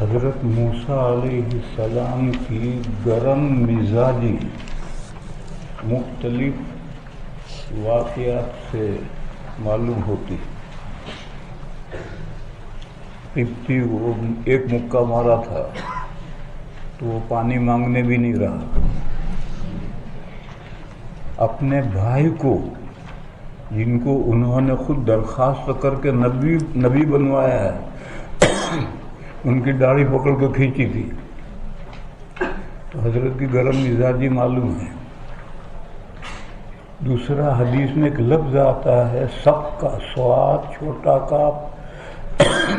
حضرت موسیٰ علیہ السلام کی گرم مزاجی مختلف واقعات سے معلوم ہوتی. قبطی وہ ایک مکہ مارا تھا تو وہ پانی مانگنے بھی نہیں رہا. اپنے بھائی کو جن کو انہوں نے خود درخواست کر کے نبی بنوایا ہے ان کی داڑھی پکڑ کے کھینچی تھی. تو حضرت کی گرم مزاجی معلوم ہے. دوسرا حدیث میں ایک لفظ آتا ہے سب کا سواد چھوٹا کا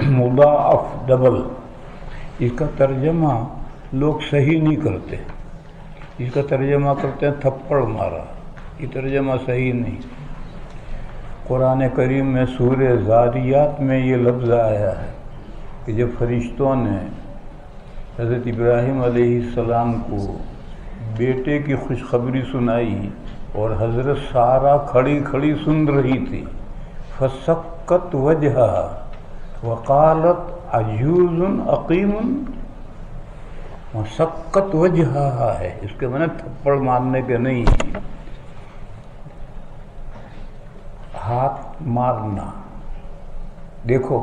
مضاعف ڈبل. اس کا ترجمہ لوگ صحیح نہیں کرتے. اس کا ترجمہ کرتے ہیں تھپڑ مارا. یہ ترجمہ صحیح نہیں. قرآن کریم میں سورہ ذاریات میں یہ لفظ آیا ہے کہ جب فرشتوں نے حضرت ابراہیم علیہ السلام کو بیٹے کی خوشخبری سنائی اور حضرت سارہ کھڑی کھڑی سن رہی تھی. فسکت وجہها وقالت عجوز عقیم. مسکت وجہها ہے اس کے معنی تھپڑ مارنے کے نہیں، ہاتھ مارنا. دیکھو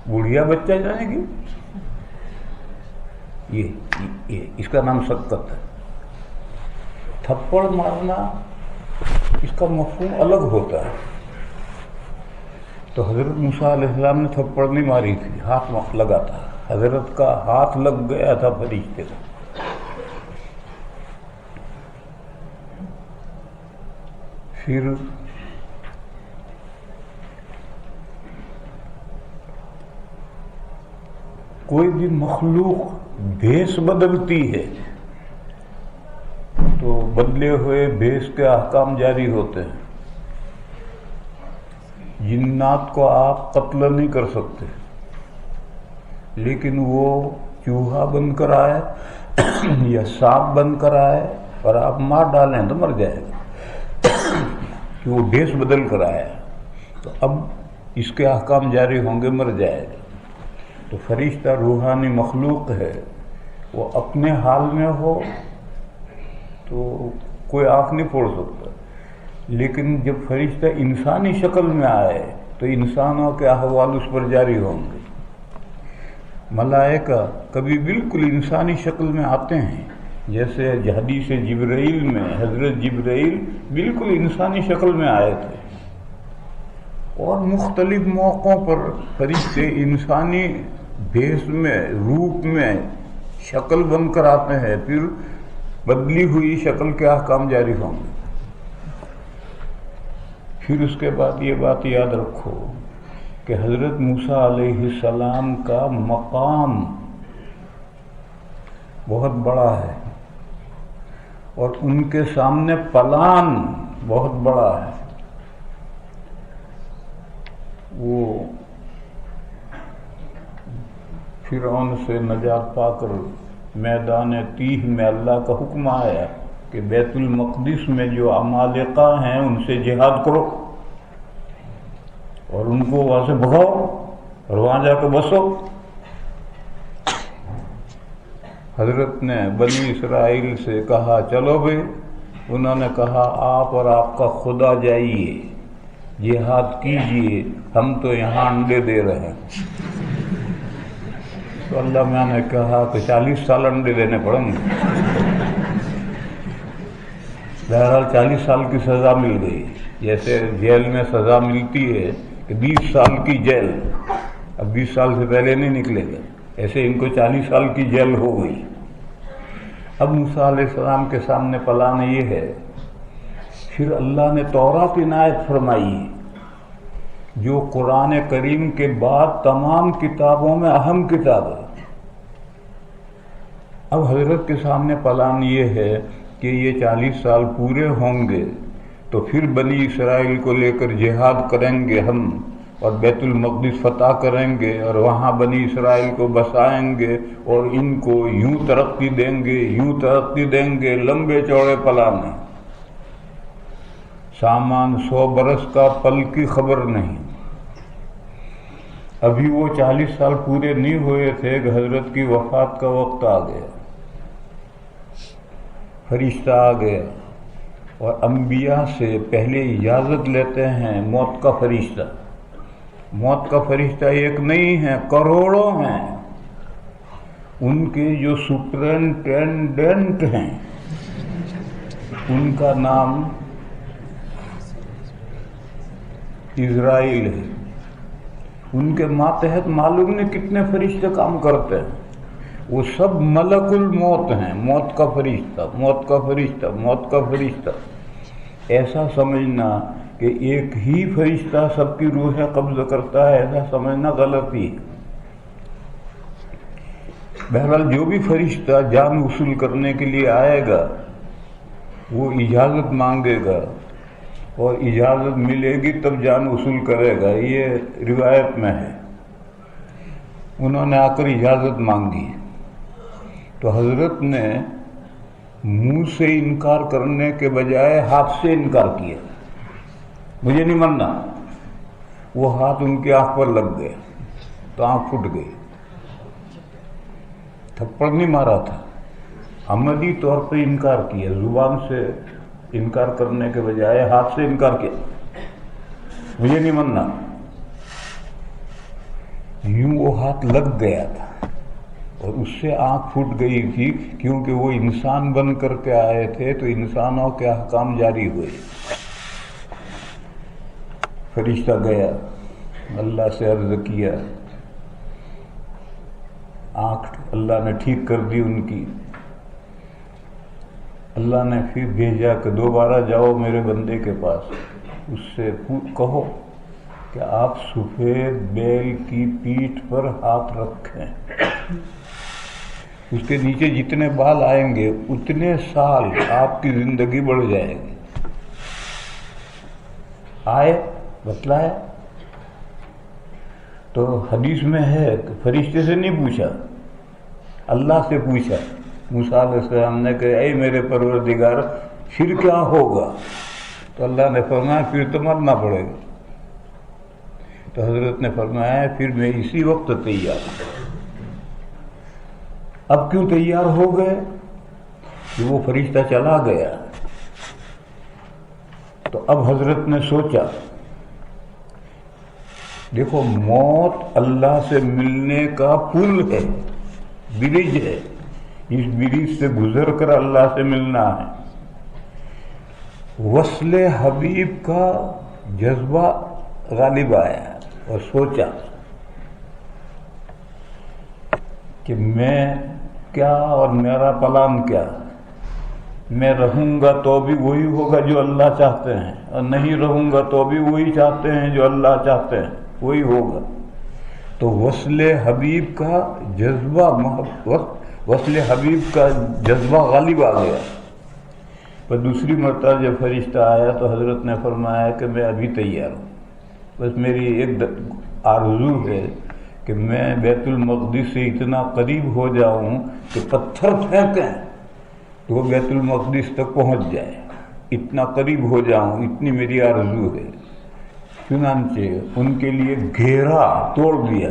بڑھیا بچہ جانے کی یہ اس کا نام سکت ہے. تھپڑ مارنا اس کا مفہوم الگ ہوتا ہے. تو حضرت موسیٰ علیہ السلام نے تھپڑ نہیں ماری تھی، ہاتھ لگا تھا. حضرت کا ہاتھ لگ گیا تھا فرشتے کا. پھر کوئی بھی مخلوق بھیس بدلتی ہے تو بدلے ہوئے بھیس کے احکام جاری ہوتے ہیں. جنات کو آپ قتل نہیں کر سکتے، لیکن وہ چوہا بن کر آئے یا سانپ بن کر آئے اور آپ مار ڈالیں تو مر جائے گا کہ وہ بھیس بدل کر آیا. تو اب اس کے احکام جاری ہوں گے، مر جائے گا. تو فرشتہ روحانی مخلوق ہے، وہ اپنے حال میں ہو تو کوئی آنکھ نہیں پھوڑ سکتا. لیکن جب فرشتہ انسانی شکل میں آئے تو انسانوں کے احوال اس پر جاری ہوں گے. ملائکہ کبھی بالکل انسانی شکل میں آتے ہیں، جیسے حدیث جبرائیل میں حضرت جبرائیل بالکل انسانی شکل میں آئے تھے. اور مختلف موقعوں پر فرشتے انسانی بھیس میں روپ میں شکل بن کر آتے ہیں، پھر بدلی ہوئی شکل کے احکام جاری ہوں گے. پھر اس کے بعد یہ بات یاد رکھو کہ حضرت موسیٰ علیہ السلام کا مقام بہت بڑا ہے اور ان کے سامنے پلان بہت بڑا ہے. وہ فرعون سے نجات پا کر میدان تیہ میں اللہ کا حکم آیا کہ بیت المقدس میں جو عمالقہ ہیں ان سے جہاد کرو اور ان کو وہاں سے بھگاؤ اور وہاں جا کے بسو. حضرت نے بنی اسرائیل سے کہا چلو بھائی. انہوں نے کہا آپ اور آپ کا خدا جائیے جہاد کیجئے، ہم تو یہاں انڈے دے رہے ہیں. تو اللہ میں نے کہا کہ 40 سال انڈے دینے پڑیں گے. بہرحال 40 سال کی سزا مل گئی. جیسے جیل میں سزا ملتی ہے کہ 20 سال کی جیل، اب 20 سال سے پہلے نہیں نکلے گا، ایسے ان کو 40 سال کی جیل ہو گئی. اب موسیٰ علیہ السلام کے سامنے پلان یہ ہے. پھر اللہ نے تورات عنایت فرمائی جو قرآن کریم کے بعد تمام کتابوں میں اہم کتاب ہے. اب حضرت کے سامنے پلان یہ ہے کہ یہ 40 سال پورے ہوں گے تو پھر بنی اسرائیل کو لے کر جہاد کریں گے ہم اور بیت المقدس فتح کریں گے اور وہاں بنی اسرائیل کو بسائیں گے اور ان کو یوں ترقی دیں گے یوں ترقی دیں گے. لمبے چوڑے پلان ہیں. سامان 100 برس کا پل کی خبر نہیں. ابھی وہ 40 سال پورے نہیں ہوئے تھے کہ حضرت کی وفات کا وقت آ گیا، فرشتہ آ گیا اور انبیاء سے پہلے اجازت لیتے ہیں موت کا فرشتہ۔ موت کا فرشتہ ایک نہیں ہے، کروڑوں ہیں۔ ان کے جو سپرنٹینڈنٹ ہیں ان کا نام اسرائیل ہے۔ ان کے ماتحت معلوم نہیں کتنے فرشتے کام کرتے ہیں، وہ سب ملک الموت ہیں۔ موت کا فرشتہ، موت کا فرشتہ، موت کا فرشتہ۔ ایسا سمجھنا کہ ایک ہی فرشتہ سب کی روحیں قبض کرتا ہے، ایسا سمجھنا غلطی ہے۔ بہرحال جو بھی فرشتہ جان وصول کرنے کے لیے آئے گا وہ اجازت مانگے گا اور اجازت ملے گی تب جان وصول کرے گا، یہ روایت میں ہے۔ انہوں نے آ کر اجازت مانگی تو حضرت نے منہ سے انکار کرنے کے بجائے ہاتھ سے انکار کیا، مجھے نہیں مرنا۔ وہ ہاتھ ان کی آنکھ پر لگ گئے تو آنکھ پھٹ گئی۔ تھپڑ نہیں مارا تھا، عملی طور پہ انکار کیا، زبان سے انکار کرنے کے بجائے ہاتھ سے انکار کیا، مجھے نہیں ماننا۔ یوں وہ ہاتھ لگ گیا تھا اور اس سے آنکھ پھٹ گئی تھی، کیونکہ وہ انسان بن کر کے آئے تھے تو انسانوں کے احکام جاری ہوئے۔ فرشتہ گیا، اللہ سے عرض کیا، آنکھ اللہ نے ٹھیک کر دی ان کی۔ اللہ نے پھر بھیجا کہ دوبارہ جاؤ میرے بندے کے پاس، اس سے کہو کہ آپ سفید بیل کی پیٹھ پر ہاتھ رکھیں، اس کے نیچے جتنے بال آئیں گے اتنے سال آپ کی زندگی بڑھ جائے گی۔ آئے، بتلایا۔ تو حدیث میں ہے کہ فرشتے سے نہیں پوچھا، اللہ سے پوچھا۔ موسیٰ علیہ السلام نے کہا اے میرے پروردگار پھر کیا ہوگا؟ تو اللہ نے فرمایا پھر تو مرنا پڑے گا۔ تو حضرت نے فرمایا پھر میں اسی وقت تیار ہوں۔ اب کیوں تیار ہو گئے؟ کہ وہ فرشتہ چلا گیا۔ تو اب حضرت نے سوچا، دیکھو موت اللہ سے ملنے کا پل ہے، برج ہے، اس برج سے گزر کر اللہ سے ملنا ہے۔ وصل حبیب کا جذبہ غالب آیا اور سوچا کہ میں کیا اور میرا پلان کیا، میں رہوں گا تو بھی وہی ہوگا جو اللہ چاہتے ہیں، اور نہیں رہوں گا تو بھی وہی چاہتے ہیں جو اللہ چاہتے ہیں، وہی ہوگا۔ تو وصل حبیب کا جذبہ، وصل حبیب کا جذبہ غالب آ گیا۔ پر دوسری مرتبہ جب فرشتہ آیا تو حضرت نے فرمایا کہ میں ابھی تیار ہوں، بس میری ایک آرزو ہے کہ میں بیت المقدس سے اتنا قریب ہو جاؤں کہ پتھر پھینکیں تو وہ بیت المقدس تک پہنچ جائے، اتنا قریب ہو جاؤں، اتنی میری آرزو ہے۔ چنانچہ ان کے لیے گھیرا توڑ دیا۔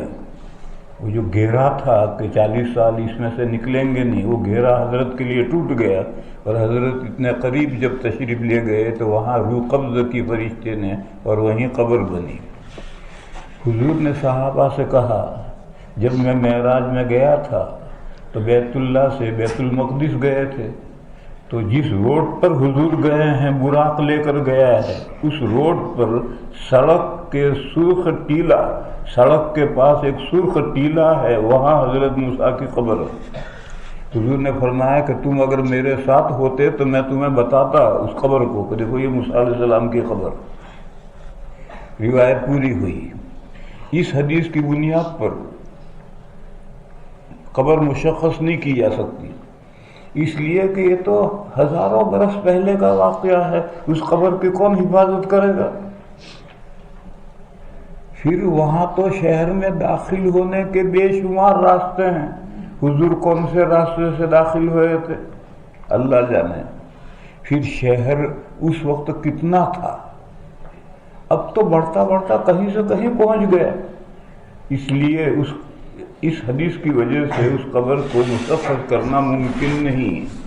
وہ جو گھیرا تھا کہ 40 سال اس میں سے نکلیں گے نہیں، وہ گھیرا حضرت کے لیے ٹوٹ گیا، اور حضرت اتنے قریب جب تشریف لے گئے تو وہاں روح قبض کی فرشتے نے اور وہیں قبر بنی۔ حضور نے صحابہ سے کہا جب میں معراج میں گیا تھا تو بیت اللہ سے بیت المقدس گئے تھے، تو جس روڈ پر حضور گئے ہیں براق لے کر گیا ہے، اس روڈ پر سڑک کے سرخ ٹیلا، سڑک کے پاس ایک سرخ ٹیلا ہے، وہاں حضرت موسیٰ کی قبر ہے۔ حضور نے فرمایا کہ تم اگر میرے ساتھ ہوتے تو میں تمہیں بتاتا اس قبر کو کہ دیکھو یہ موسیٰ علیہ السلام کی قبر۔ روایت پوری ہوئی۔ اس حدیث کی بنیاد پر قبر مشخص نہیں کی جا سکتی، اس لیے کہ یہ تو ہزاروں برس پہلے کا واقعہ ہے، اس قبر کی کون حفاظت کرے گا؟ پھر وہاں تو شہر میں داخل ہونے کے بے شمار راستے ہیں، حضور کون سے راستے سے داخل ہوئے تھے اللہ جانے۔ پھر شہر اس وقت کتنا تھا، اب تو بڑھتا بڑھتا کہیں سے کہیں پہنچ گیا۔ اس لیے اس حدیث کی وجہ سے اس قبر کو مسخر کرنا ممکن نہیں ہے۔